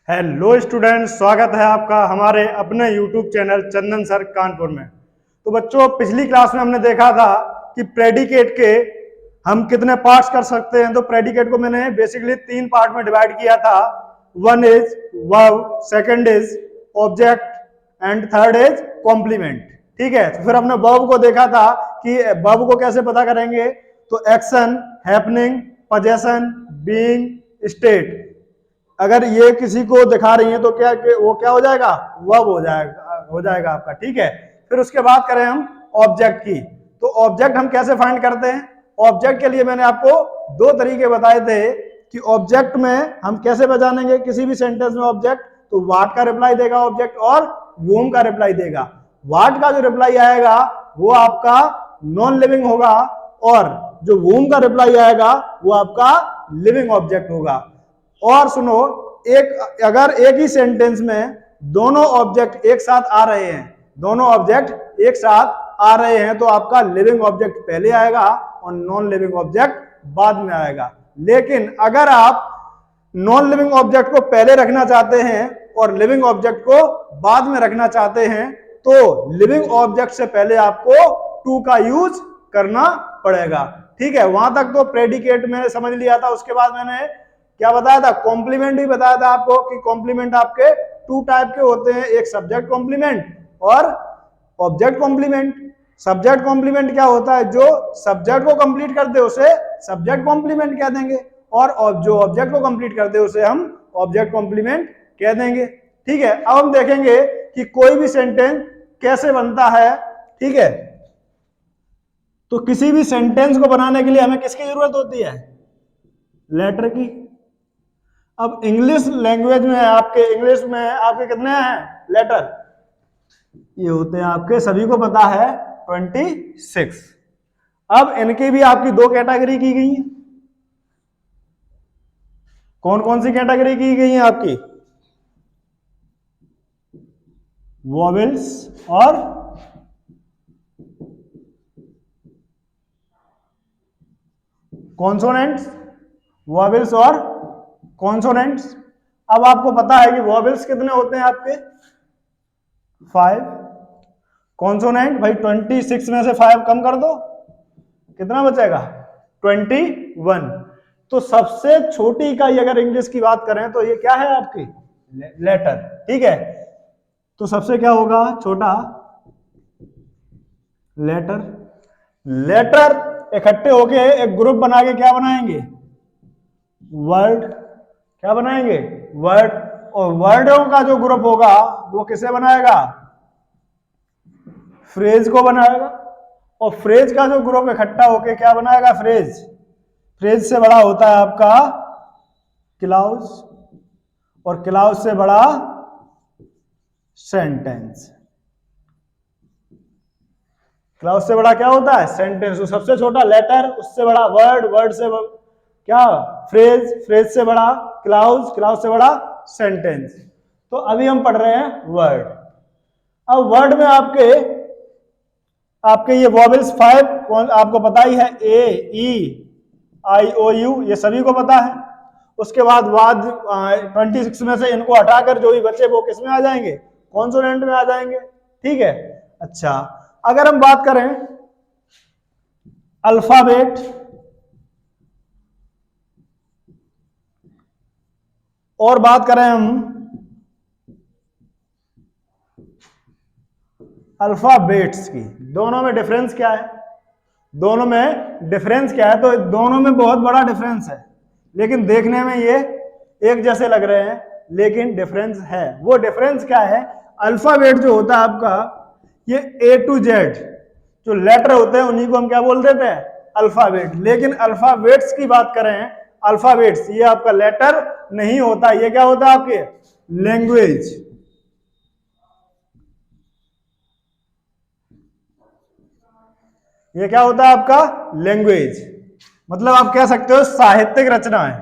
Hello student, स्वागत है आपका हमारे अपने यूट्यूब चैनल चंदन सर कानपुर में। तो बच्चों, पिछली क्लास में हमने देखा था कि प्रेडिकेट के हम कितने पार्ट्स कर सकते हैं। तो प्रेडिकेट को मैंने बेसिकली 3 पार्ट में डिवाइड किया था। One is verb, second is object and third is complement. ठीक है, तो फिर हमने वर्ब को देखा था कि वर्ब को कैसे पता करेंगे। तो action, happening, possession, being, state, अगर ये किसी को दिखा रही है तो क्या वो क्या हो जाएगा, वर्ब हो जाएगा आपका। ठीक है, फिर उसके बाद करें हम ऑब्जेक्ट की। तो ऑब्जेक्ट हम कैसे फाइंड करते हैं। ऑब्जेक्ट के लिए मैंने आपको 2 तरीके बताए थे कि ऑब्जेक्ट में हम कैसे पहचानेंगे किसी भी सेंटेंस में ऑब्जेक्ट। तो व्हाट का रिप्लाई देगा ऑब्जेक्ट और वोम का रिप्लाई देगा। व्हाट का जो रिप्लाई आएगा वो आपका नॉन लिविंग होगा और जो वोम का रिप्लाई आएगा वो आपका लिविंग ऑब्जेक्ट होगा। और सुनो, अगर एक ही सेंटेंस में दोनों ऑब्जेक्ट एक साथ आ रहे हैं, दोनों ऑब्जेक्ट एक साथ आ रहे हैं, तो आपका लिविंग ऑब्जेक्ट पहले आएगा और नॉन लिविंग ऑब्जेक्ट बाद में आएगा। लेकिन अगर आप नॉन लिविंग ऑब्जेक्ट को पहले रखना चाहते हैं और लिविंग ऑब्जेक्ट को बाद में रखना चाहते हैं, तो लिविंग ऑब्जेक्ट से पहले आपको टू का यूज करना पड़ेगा। ठीक है, वहां तक तो प्रेडिकेट मैंने समझ लिया था। उसके बाद मैंने क्या बताया था, कॉम्प्लीमेंट भी बताया था आपको कि कॉम्प्लीमेंट आपके 2 टाइप के होते हैं, एक सब्जेक्ट कॉम्प्लीमेंट और ऑब्जेक्ट कॉम्प्लीमेंट। सब्जेक्ट कॉम्प्लीमेंट क्या होता है, जो सब्जेक्ट को कंप्लीट कर दे उसे सब्जेक्ट कॉम्प्लीमेंट कह देंगे और जो ऑब्जेक्ट को कंप्लीट कर दे उसे हम ऑब्जेक्ट कॉम्प्लीमेंट कह देंगे। ठीक है, अब हम देखेंगे कि कोई भी सेंटेंस कैसे बनता है। ठीक है, तो किसी भी सेंटेंस को बनाने के लिए हमें किसकी जरूरत होती है, लेटर की। अब इंग्लिश लैंग्वेज में इंग्लिश में आपके कितने हैं लेटर, ये होते हैं आपके, सभी को पता है 26। अब इनकी भी आपकी 2 कैटेगरी की गई है। कौन कौन सी कैटेगरी की गई है आपकी, वॉवेल्स और कॉन्सोनेंट्स। वॉवेल्स और कॉन्सोनेंट्स। अब आपको पता है कि वॉवेल्स कितने होते हैं आपके 5, कॉन्सोनेंट भाई 26 में से 5 कम कर दो, कितना बचेगा 21। तो सबसे छोटी इकाई अगर इंग्लिश की बात करें तो ये क्या है आपकी, लेटर। ठीक है, तो सबसे क्या होगा, छोटा लेटर। लेटर इकट्ठे होके एक ग्रुप बना के क्या बनाएंगे, वर्ड। क्या बनाएंगे, वर्ड। और वर्डों का जो ग्रुप होगा वो किसे बनाएगा, फ्रेज को बनाएगा। और फ्रेज का जो ग्रुप इकट्ठा होके क्या बनाएगा, फ्रेज। फ्रेज से बड़ा होता है आपका क्लाउज और क्लाउज से बड़ा सेंटेंस। क्लाउज से बड़ा क्या होता है, सेंटेंस। तो सबसे छोटा लेटर, उससे बड़ा वर्ड, वर्ड से क्या फ्रेज, फ्रेज से बड़ा क्लाउज, क्लाउज से बड़ा सेंटेंस। तो अभी हम पढ़ रहे हैं वर्ड। अब वर्ड में आपके ये वॉवेल्स 5 आपको पता ही है, ए, ई, आई, ओ, यू, ये सभी को पता है। उसके बाद 26 में से इनको हटाकर जो भी बचे वो किस में आ जाएंगे, कॉन्सोनेंट में आ जाएंगे। ठीक है, अच्छा अगर हम बात करें अल्फाबेट और बात करें हम अल्फाबेट्स की, दोनों में डिफरेंस क्या है, दोनों में डिफरेंस क्या है। तो दोनों में बहुत बड़ा डिफरेंस है, लेकिन देखने में ये एक जैसे लग रहे हैं, लेकिन डिफरेंस है। वो डिफरेंस क्या है, अल्फाबेट जो होता है आपका, ये A to Z जो लेटर होते हैं उन्हीं को हम क्या बोल देते हैं, अल्फाबेट। लेकिन अल्फाबेट्स की बात करें, अल्फाबेट्स ये आपका लेटर नहीं होता, ये क्या होता है आपके, लैंग्वेज। ये क्या होता है आपका, लैंग्वेज। मतलब आप कह सकते हो साहित्यिक रचनाएं।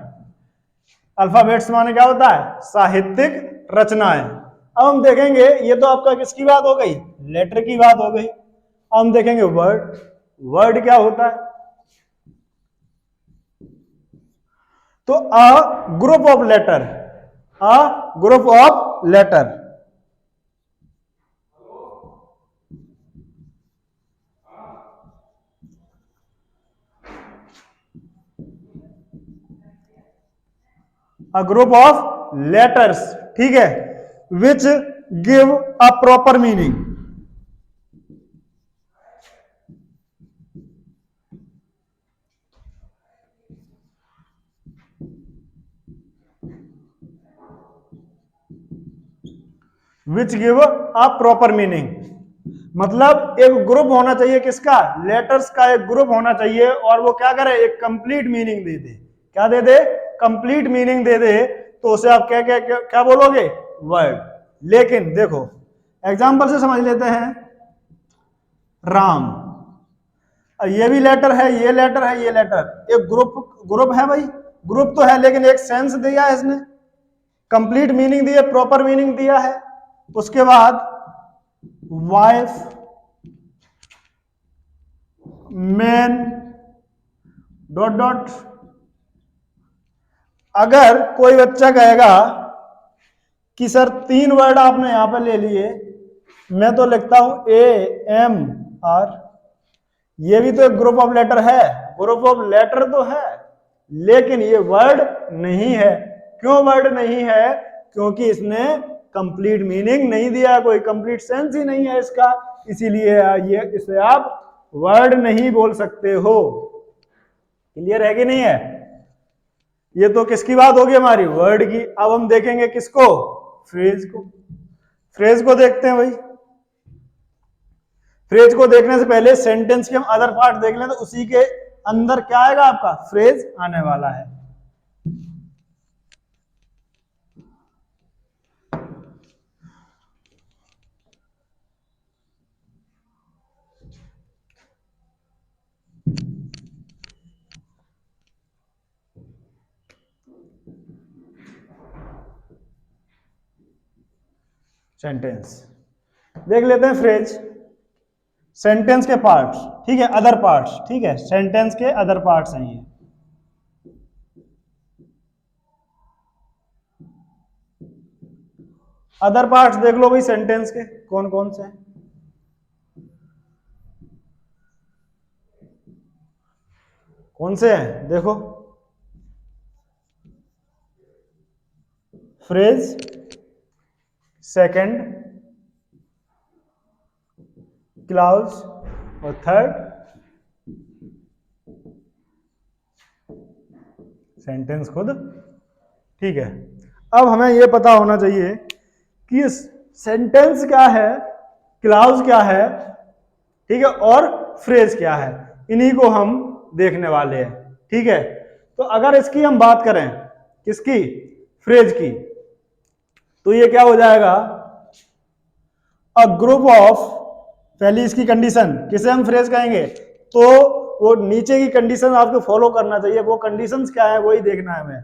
अल्फाबेट्स माने क्या होता है, साहित्यिक रचनाएं। अब हम देखेंगे, ये तो आपका किसकी बात हो गई, लेटर की बात हो गई। अब हम देखेंगे वर्ड। वर्ड क्या होता है, तो a group of letter, a group of letter. A group of letters, ठीक है, which give a proper meaning. Which give a proper meaning, मतलब एक ग्रुप होना चाहिए किसका, लेटर्स का एक ग्रुप होना चाहिए, और वो क्या करे, एक कंप्लीट मीनिंग दे दे। क्या दे दे, कंप्लीट मीनिंग दे दे, तो उसे आप क्या क्या क्या, क्या बोलोगे, वर्ड। लेकिन देखो एग्जांपल से समझ लेते हैं, राम, ये भी लेटर है, ये लेटर है, ये लेटर, एक ग्रुप, ग्रुप है भाई, ग्रुप तो है, लेकिन एक सेंस दिया है इसने, कंप्लीट मीनिंग दी है, प्रॉपर मीनिंग दिया है। उसके बाद वाइफ, मैन, डॉट डॉट। अगर कोई बच्चा कहेगा कि सर 3 वर्ड आपने यहां पर ले लिए, मैं तो लिखता हूं ए एम आर, ये भी तो एक ग्रुप ऑफ लेटर है, ग्रुप ऑफ लेटर तो है, लेकिन ये वर्ड नहीं है। क्यों वर्ड नहीं है, क्योंकि इसने कंप्लीट मीनिंग नहीं दिया, कोई कंप्लीट सेंस ही नहीं है इसका, इसीलिए ये इसे आप वर्ड नहीं बोल सकते हो। क्लियर है कि नहीं है? ये तो किसकी बात होगी, हमारी वर्ड की। अब हम देखेंगे किसको, फ्रेज को। फ्रेज को देखते हैं भाई। फ्रेज को देखने से पहले सेंटेंस के हम अदर पार्ट देख लें, तो उसी के अंदर क्या आएगा, आपका फ्रेज आने वाला है। सेंटेंस देख लेते हैं, फ्रेज सेंटेंस के पार्ट्स, ठीक है, अदर पार्ट्स, ठीक है, सेंटेंस के अदर पार्ट्स हैं ये। अदर पार्ट्स देख लो भाई, सेंटेंस के कौन कौन से हैं। कौन से हैं देखो, फ्रेज, सेकंड, क्लाउज, और थर्ड सेंटेंस खुद, ठीक है। अब हमें यह पता होना चाहिए कि सेंटेंस क्या है, क्लाउज क्या है, ठीक है, और फ्रेज क्या है, इन्हीं को हम देखने वाले हैं, ठीक है। तो अगर इसकी हम बात करें, किसकी, फ्रेज की, तो ये क्या हो जाएगा, अ ग्रुप ऑफ, पहली इसकी कंडीशन, किसे हम फ्रेज कहेंगे, तो वो नीचे की कंडीशन आपको फॉलो करना चाहिए, वो कंडीशंस क्या है वही देखना है हमें।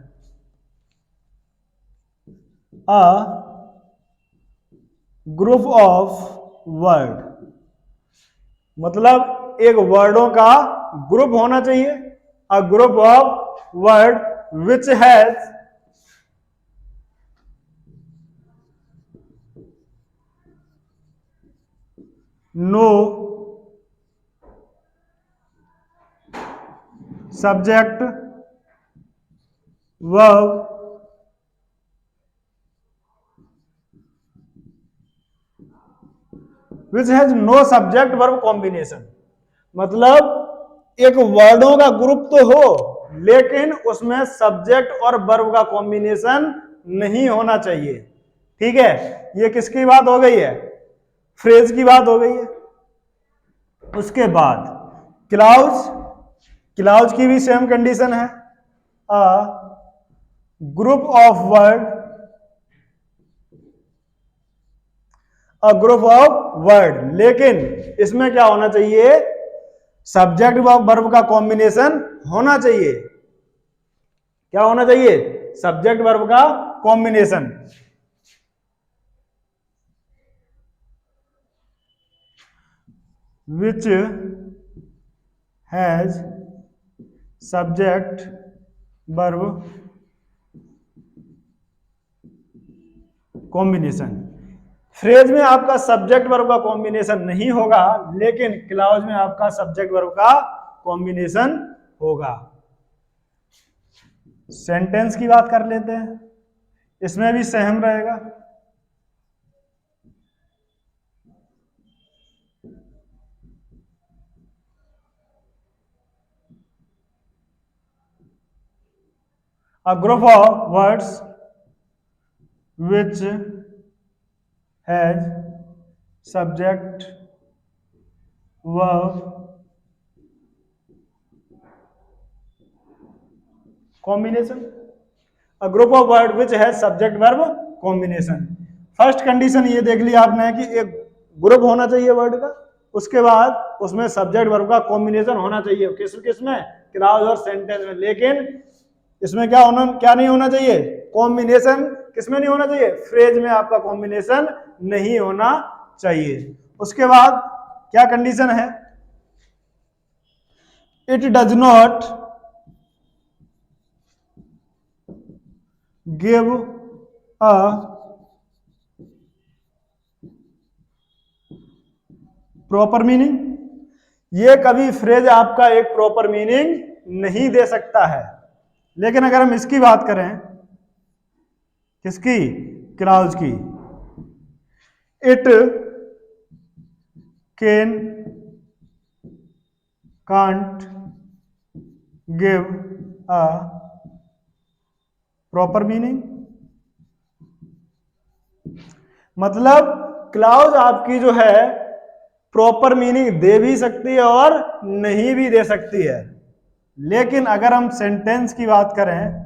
अ ग्रुप ऑफ वर्ड, मतलब एक वर्डों का ग्रुप होना चाहिए, a group of word which has no subject verb which has no subject verb combination, मतलब एक वर्डों का ग्रुप तो हो, लेकिन उसमें सब्जेक्ट और वर्ब का कॉम्बिनेशन नहीं होना चाहिए, ठीक है। ये किसकी बात हो गई है, फ्रेज की बात हो गई है। उसके बाद क्लाउज, क्लाउज की भी सेम कंडीशन है, अ group of word, a group of word, लेकिन इसमें क्या होना चाहिए, सब्जेक्ट वर्ब का कॉम्बिनेशन होना चाहिए। क्या होना चाहिए, सब्जेक्ट वर्ब का combination. Which has subject verb combination. Phrase में आपका सब्जेक्ट वर्ब का कॉम्बिनेशन नहीं होगा, लेकिन क्लाउज में आपका सब्जेक्ट वर्ब का कॉम्बिनेशन होगा। सेंटेंस की बात कर लेते हैं, इसमें भी सेम रहेगा। A group of words which has subject verb combination. A group of word which has subject verb combination. First condition ये देख लिया आपने कि एक ग्रुप होना चाहिए वर्ड का, उसके बाद उसमें सब्जेक्ट वर्ब का कॉम्बिनेशन होना चाहिए। किस किस में? क्लाउज और सेंटेंस में। लेकिन इसमें क्या नहीं होना चाहिए? कॉम्बिनेशन किसमें नहीं होना चाहिए? फ्रेज में आपका कॉम्बिनेशन नहीं होना चाहिए। उसके बाद क्या कंडीशन है? It does not give a proper meaning. ये कभी फ्रेज आपका एक प्रॉपर मीनिंग नहीं दे सकता है। लेकिन अगर हम इसकी बात करें, किसकी? क्लाउज की, it can can't give a proper meaning. मतलब क्लाउज आपकी जो है प्रॉपर मीनिंग दे भी सकती है और नहीं भी दे सकती है। लेकिन अगर हम सेंटेंस की बात करें,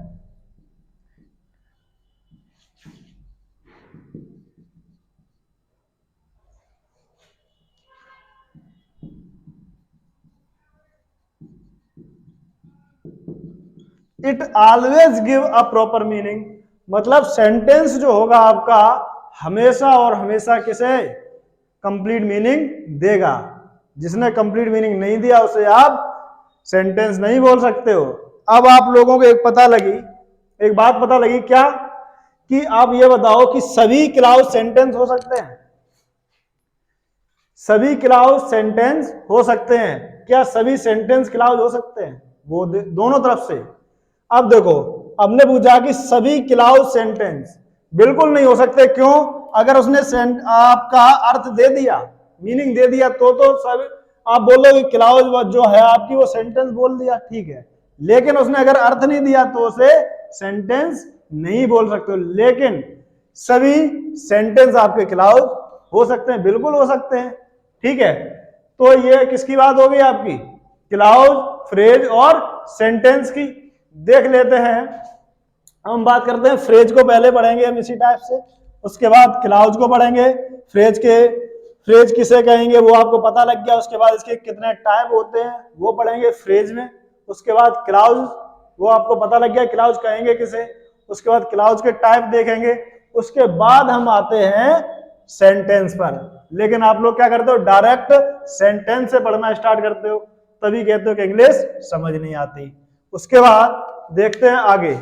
it always give a proper meaning. मतलब सेंटेंस जो होगा आपका हमेशा और हमेशा किसे कंप्लीट मीनिंग देगा। जिसने कंप्लीट मीनिंग नहीं दिया उसे आप सेंटेंस नहीं बोल सकते हो। अब आप लोगों को एक बात पता लगी क्या? कि आप ये बताओ कि सभी क्लाउज सेंटेंस हो सकते हैं? सभी क्लाउज सेंटेंस हो सकते हैं क्या? सभी सेंटेंस क्लाउज हो सकते हैं? वो दोनों तरफ से। अब देखो, हमने पूछा कि सभी क्लाउज सेंटेंस बिल्कुल नहीं हो सकते। क्यों? अगर उसने आपका अर्थ दे दिया, मीनिंग दे दिया, तो सब आप बोलोगे क्लाउज जो है आपकी वो सेंटेंस बोल दिया, ठीक है। लेकिन उसने अगर अर्थ नहीं दिया तो उसे सेंटेंस नहीं बोल सकते। लेकिन सभी सेंटेंस आपके क्लाउज हो सकते हैं, बिल्कुल हो सकते हैं, ठीक है। तो ये किसकी बात हो गई आपकी? क्लाउज, फ्रेज और सेंटेंस की। देख लेते हैं, हम बात करते हैं फ्रेज को पहले पढ़ेंगे हम इसी टाइप से, उसके बाद क्लाउज को पढ़ेंगे। फ्रेज किसे कहेंगे वो आपको पता लग गया। उसके बाद इसके कितने टाइप होते हैं वो पढ़ेंगे फ्रेज में। उसके बाद क्लाउज, वो आपको पता लग गया क्लाउज कहेंगे किसे। उसके बाद क्लाउज के टाइप देखेंगे। उसके बाद हम आते हैं सेंटेंस पर। लेकिन आप लोग क्या करते हो? डायरेक्ट सेंटेंस से पढ़ना स्टार्ट करते हो, तभी कहते हो कि इंग्लिश समझ नहीं आती। उसके बाद देखते हैं आगे।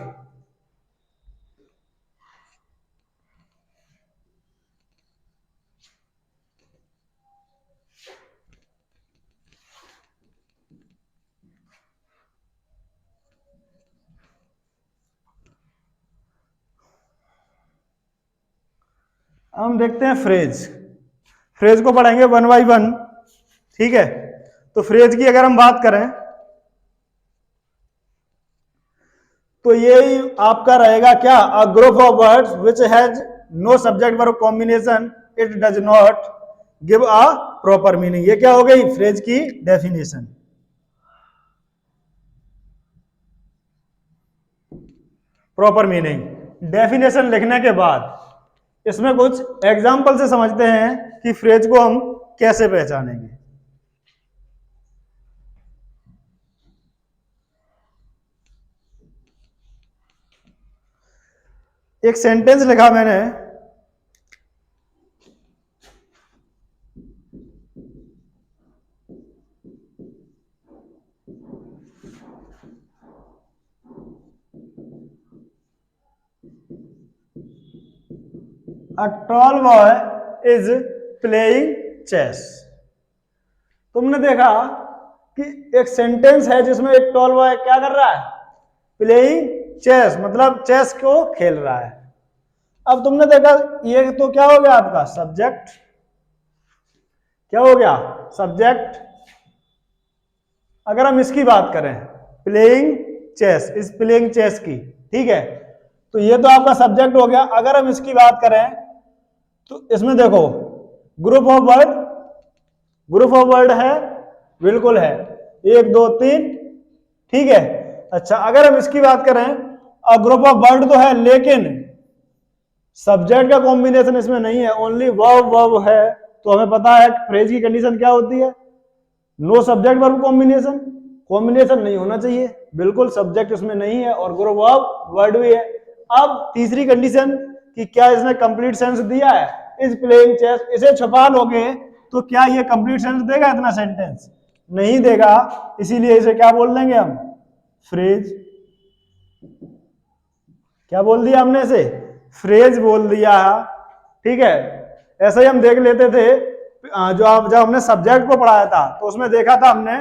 हम देखते हैं फ्रेज। फ्रेज को पढ़ेंगे वन बाई वन, ठीक है। तो फ्रेज की अगर हम बात करें तो ये आपका रहेगा क्या? A group of words which has no subject verb combination, it does not give a proper meaning. ये क्या हो गई? फ्रेज की डेफिनेशन। प्रॉपर मीनिंग डेफिनेशन लिखने के बाद इसमें कुछ एग्जाम्पल से समझते हैं कि फ्रेज को हम कैसे पहचानेंगे। एक सेंटेंस लिखा मैंने, a tall boy is playing chess. तुमने देखा कि एक सेंटेंस है जिसमें एक टॉल बॉय क्या कर रहा है, प्लेइंग चेस, मतलब चेस को खेल रहा है। अब तुमने देखा ये तो क्या हो गया आपका सब्जेक्ट, क्या हो गया सब्जेक्ट। अगर हम इसकी बात करें playing chess, is playing chess की, ठीक है, तो ये तो आपका सब्जेक्ट हो गया। अगर हम इसकी बात करें तो इसमें देखो group of word, group of word है, बिल्कुल है, 1 2 3, ठीक है। अच्छा अगर हम इसकी बात करें ग्रुप ऑफ वर्ड तो है, लेकिन सब्जेक्ट का कॉम्बिनेशन इसमें नहीं है, ओनली वर्ब वर्ब है। तो हमें पता है फ्रेज की कंडीशन क्या होती है, no subject verb combination, combination नहीं होना चाहिए, बिल्कुल सब्जेक्ट इसमें नहीं है और ग्रुप ऑफ वर्ड भी है। अब तीसरी कंडीशन कि क्या इसने कंप्लीट सेंस दिया है, इज प्लेइंग चेस, इसे छुपा लोगे तो क्या ये कंप्लीट सेंस देगा, इतना सेंटेंस नहीं देगा, इसीलिए इसे क्या बोल देंगे हम, फ्रेज। क्या बोल दिया हमने, इसे फ्रेज बोल दिया, ठीक है। ऐसे ही हम देख लेते थे जब हमने सब्जेक्ट को पढ़ाया था तो उसमें देखा था हमने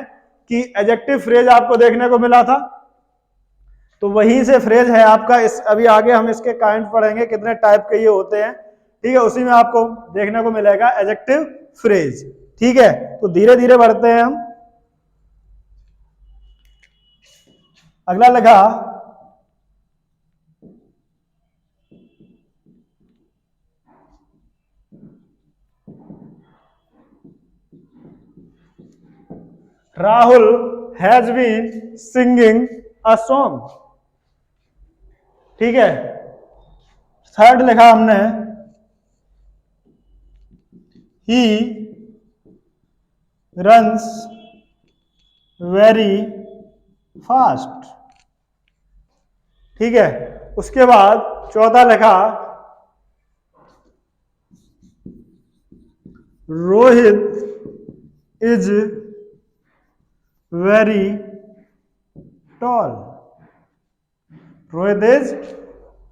कि एडजेक्टिव फ्रेज आपको देखने को मिला था, तो वही से फ्रेज है आपका। इस अभी आगे हम इसके काइंड पढ़ेंगे कितने टाइप के ये होते हैं, ठीक है, उसी में आपको देखने को मिलेगा एडजेक्टिव फ्रेज, ठीक है। तो धीरे धीरे बढ़ते हैं हम। अगला लिखा Rahul has been singing a song, ठीक है। थर्ड लिखा हमने ही रन्स वेरी फास्ट, ठीक है। उसके बाद चौथा लिखा Rohit is very tall, Rohit is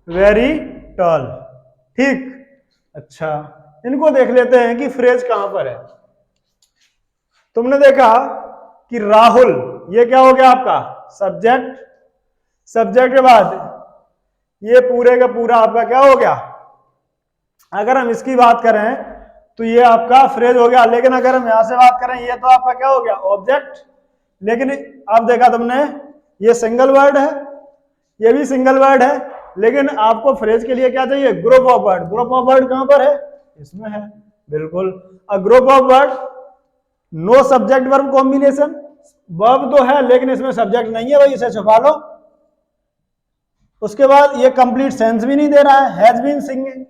very tall, ठीक। अच्छा इनको देख लेते हैं कि फ्रेज कहां पर है। तुमने देखा कि राहुल ये क्या हो गया आपका सब्जेक्ट, सब्जेक्ट के बाद ये पूरे का पूरा आपका क्या हो गया, अगर हम इसकी बात करें तो ये आपका फ्रेज हो गया। लेकिन अगर हम यहां से बात करें ये तो आपका क्या हो गया ऑब्जेक्ट। लेकिन अब देखा तुमने ये सिंगल वर्ड है, ये भी सिंगल वर्ड है, लेकिन आपको फ्रेज के लिए क्या चाहिए, group of word. Group of word कहां पर है, इसमें है, बिल्कुल। A group of word no subject verb combination, verb तो है लेकिन इसमें सब्जेक्ट नहीं है, भाई इसे छुपा लो। उसके बाद ये कंप्लीट सेंस भी नहीं दे रहा है, हैज बीन सिंगिंग,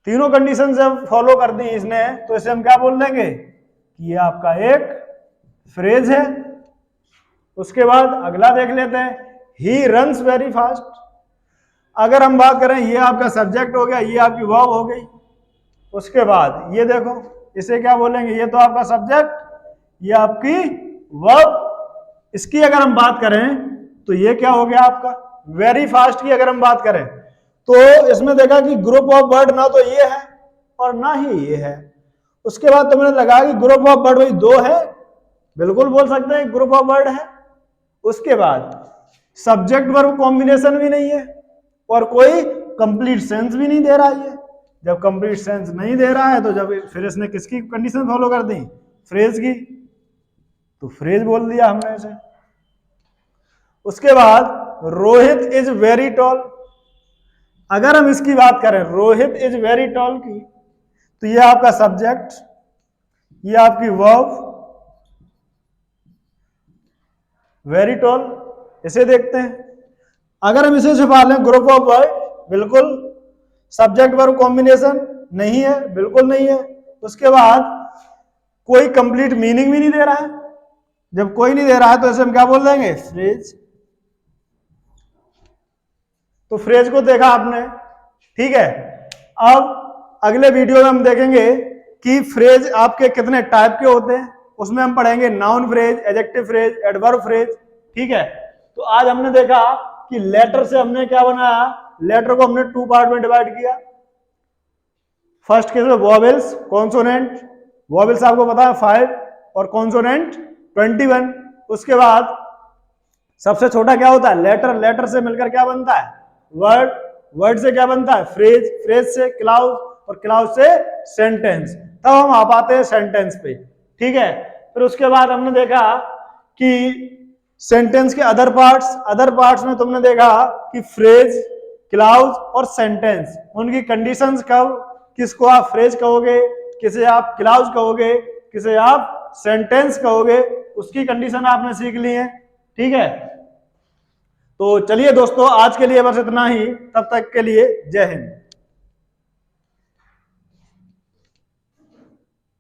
तीनों कंडीशन जब फॉलो कर दी इसने तो इसे हम क्या बोल देंगे कि ये आपका एक फ्रेज है। उसके बाद अगला देख लेते हैं ही रन्स वेरी फास्ट। अगर हम बात करें ये आपका सब्जेक्ट हो गया, ये आपकी वर्ब हो गई। उसके बाद ये देखो इसे क्या बोलेंगे, ये तो आपका सब्जेक्ट, ये आपकी वर्ब। इसकी अगर हम बात करें तो ये क्या हो गया आपका वेरी फास्ट की अगर हम बात करें तो इसमें देखा कि ग्रुप ऑफ वर्ड ना तो ये है और ना ही ये है। उसके बाद तुमने लगा कि ग्रुप ऑफ वर्ड भाई दो है, बिल्कुल बोल सकते हैं ग्रुप ऑफ वर्ड है। उसके बाद सब्जेक्ट वर्ब कॉम्बिनेशन भी नहीं है और कोई कंप्लीट सेंस भी नहीं दे रहा है। जब कंप्लीट सेंस नहीं दे रहा है तो जब फिर इसने किसकी कंडीशन फॉलो कर दी, फ्रेज की, तो फ्रेज बोल दिया हमने इसे। उसके बाद रोहित इज वेरी टॉल। अगर हम इसकी बात करें रोहित इज वेरी टॉल की तो ये आपका सब्जेक्ट, ये आपकी वर्ब, वेरी टॉल, इसे देखते हैं। अगर हम इसे छुपा लें ग्रुप ऑफ वर्ड, बिल्कुल सब्जेक्ट वर्ब कॉम्बिनेशन नहीं है, बिल्कुल नहीं है। उसके बाद कोई कंप्लीट मीनिंग भी नहीं दे रहा है। जब कोई नहीं दे रहा है तो इसे हम क्या बोल देंगे, फ्रेज। तो फ्रेज को देखा आपने, ठीक है। अब अगले वीडियो में हम देखेंगे कि फ्रेज आपके कितने टाइप के होते हैं। उसमें हम पढ़ेंगे noun phrase, adjective phrase, adverb phrase, ठीक है। तो आज हमने देखा कि लेटर से हमने क्या बनाया, लेटर को हमने 2 पार्ट में डिवाइड किया। फर्स्ट केस में वॉवेल्स, कॉन्सोनेंट, वॉवेल्स आपको पता है 5 और कॉन्सोनेंट 21। उसके बाद सबसे छोटा क्या होता है, लेटर, लेटर से मिलकर क्या बनता है, वर्ड, वर्ड से क्या बनता है, फ्रेज, फ्रेज से क्लाउज, और क्लाउज से सेंटेंस। तब हम आ पाते हैं सेंटेंस पे, ठीक है। फिर उसके बाद हमने देखा कि सेंटेंस के अदर पार्ट्स में तुमने देखा कि फ्रेज, क्लाउज और सेंटेंस, उनकी कंडीशंस कब, किसको आप फ्रेज कहोगे, किसे आप क्लाउज कहोगे, किसे आप सेंटेंस कहोगे, उसकी कंडीशन आपने सीख ली है, ठीक है। तो चलिए दोस्तों, आज के लिए बस इतना ही, तब तक के लिए जय हिंद।